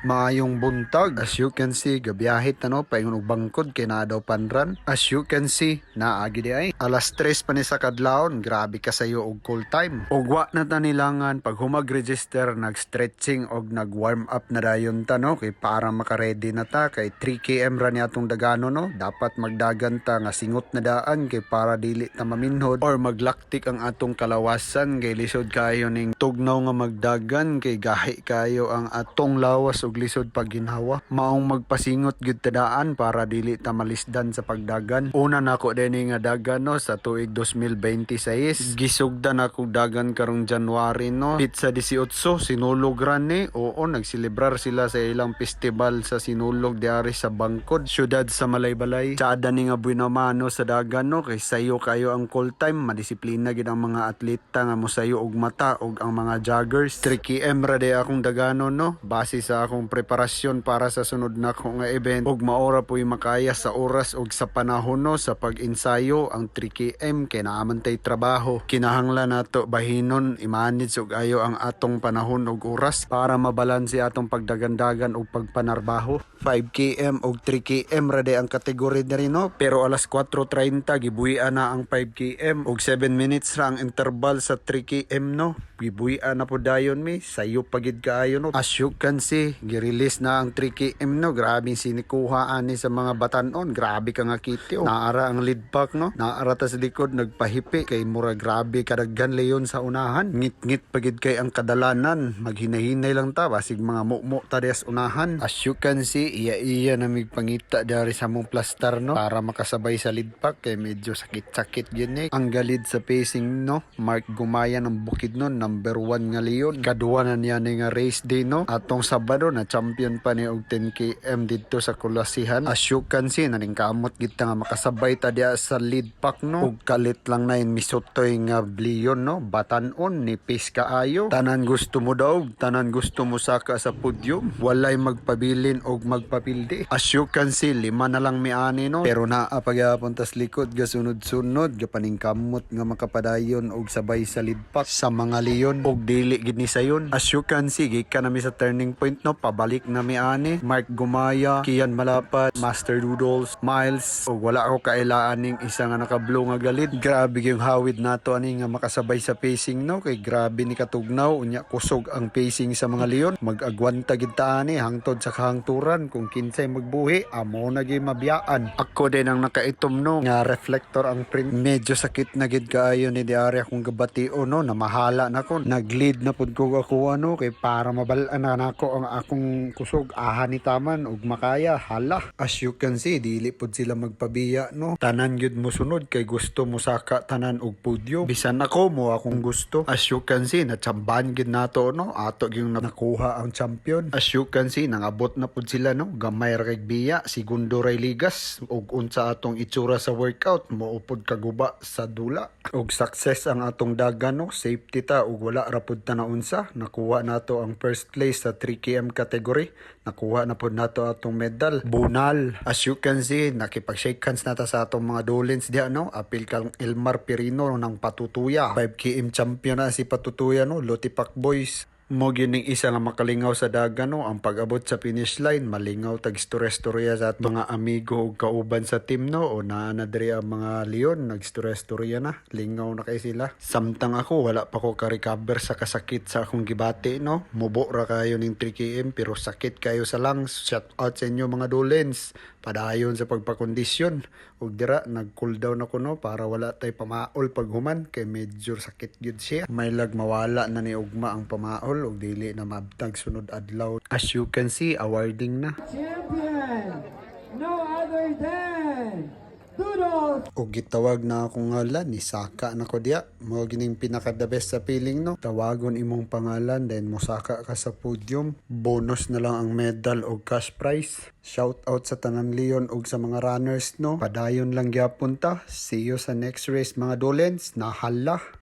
Maayong buntag. As you can see, gabiyahit paingon og bangkod kay naa daw panran. As you can see, naagi di ay. Alas 3 pa ni sa kadlawon, grabe kasayo og cool time. Og wa na ta nilangan pag humag-register, nag-stretching og nag-warm up na dayon ta kay para maka-ready na ta kay 3 km ra ni atong dagano Dapat magdagan ta nga singot na daan kay para dili ta maminhod or maglaktik ang atong kalawasan kay lisod kayo ning tugnaw nga magdagan kay gahi kayo ang atong lawas og lisod pag ginhawa. Maong magpasingot gyud tadaan para dili ta malisdan sa pagdagan. Una nako dinhi nga dagan sa tuig 2026. Gisugdan ako dagan karong January Pizza 18 sinulog ra ni. Oo, nagselebrar sila sa ilang festival sa sinulog diari sa Bangkod, syudad sa Malaybalay. Sada ni nga buinamano sa dagan kay sayo kayo ang call time. Madisiplina gid ang mga atleta nga mosayo og mata og ang mga joggers. 3 km ra day akong dagano base sa akong preparasyon para sa sunod na ko nga event og maora po'y makaya sa oras og sa panahon sa pag-ensayo ang 3 km kay naaman tay trabaho. Kinahanglan nato bahinon i-manage og ayo ang atong panahon og oras para mabalanse atong pagdagandagan og pagpanarbaho. 5 km og 3 km ra day ang kategory diri pero alas 4:30 gibuhian na ang 5 km og 7 minutes ra ang interval sa 3 km gibuhian na po dayon mi sayo pagid kaayo As you can see, gi-release na ang 3 km Grabing sinikuha ani sa mga batanon. Grabe ka nga kiti Naara ang lead pack Naara ta sa likod nagpahipi kay mura grabe kadaghan leyon sa unahan. Ngit-ngit pagid kay ang kadalanan. Maghinahinay lang ta basig mga mukmo ta des unahan. As you can see, iya na pangita dari sa mong plastar para makasabay sa lead pack kay medyo sakit-sakit gyud Ang galid sa pacing Mark Gumaya ng bukid number 1 nga leyon. Kaduwa na niya nga race day atong Sabado na champion pa ni og 10 km dito sa Kulasihan. As you can see, naningkamot gid ta nga makasabay ta diya sa lead pack og kalit lang na misutoy nga bliyon batanon ni nipis kaayo. Tanan gusto mo daw, tanan gusto mo saka sa podium. Walay magpabilin og magpapildi. As you can see, 5 na lang miani pero naa pagyapon tas likod gasunod-sunod gapaningkamot nga makapadayon og sabay sa lead pack sa mga leyon og dili gid ni sayon. As you can see, gikan nami sa turning point pabalik na miani. Mark Gumaya, Kian Malapat, Master Doodles, Miles og wala ako kailaan ning isa nga naka-blue nga galid. Grabe yung hawid nato ani nga makasabay sa pacing kay grabe ni katugnaw unya kusog ang pacing sa mga leon. Mag-agwanta gid ta ani hangtod sa kahangturan kung kinsay magbuhi amo na gyud mabiyaan. Ako din ang nakaitom nga reflector ang print. Medyo sakit na gid kaayo ni diari akong gabatio na mahala na ko. Nag-lead na pud ko ako kay para mabal-an na nako ang akong kusog aha ni taman ug makaya hala. As you can see, dili pud sila magpabiya tanan gyud mo sunod kay gusto mo saka tanan og podium. Bisan ako mo akong gusto. As you can see, natsamban gyud nato ato gyud nakuha ang champion. As you can see, nangabot na pud sila gamay ra kay biya segundo ray ligas ug unsa atong itsura sa workout mo upod kaguba sa dula og success ang atong dagan safety ta ug wala ra pud ta naunsa. Nakuha nato ang first place sa 3 km category. Nakuha na po nato atong medal. Bunal. As you can see, nakipag-shake hands nata sa atong mga dolens diha Apil kang Elmar Pirino ng Patutuya. 5 km champion na si Patutuya Lotipak Boys. Mo gining isa nga makalingaw sa dagan ang pag-abot sa finish line malingaw tag istorya sa mga amigo ug kauban sa team o naa diri ang mga leon nagstorya na lingaw na kay sila. Samtang ako wala pa ko ka-recover sa kasakit sa akong gibati mubo ra kayo ning 3 km pero sakit kayo sa lungs. Shout out sa inyo mga dolens, padayon sa pagpakondisyon ug dira nag-cool down ako para wala tay pamaol paghuman kay medyo sakit gyud siya. May lag mawala na ni ugma ang pamaol ug dili na mabtag sunod adlaw. As you can see, awarding na. Champion, no other than Doodles. Og gitawag na akong ngalan ni Saka na ko diya. Mo gining pinaka the best sa feeling Tawagon imong pangalan then mosaka ka sa podium. Bonus na lang ang medal og cash prize. Shout out sa tanan leon og sa mga runners Padayon lang gyapon ta. See you sa next race mga dolens. Nahala.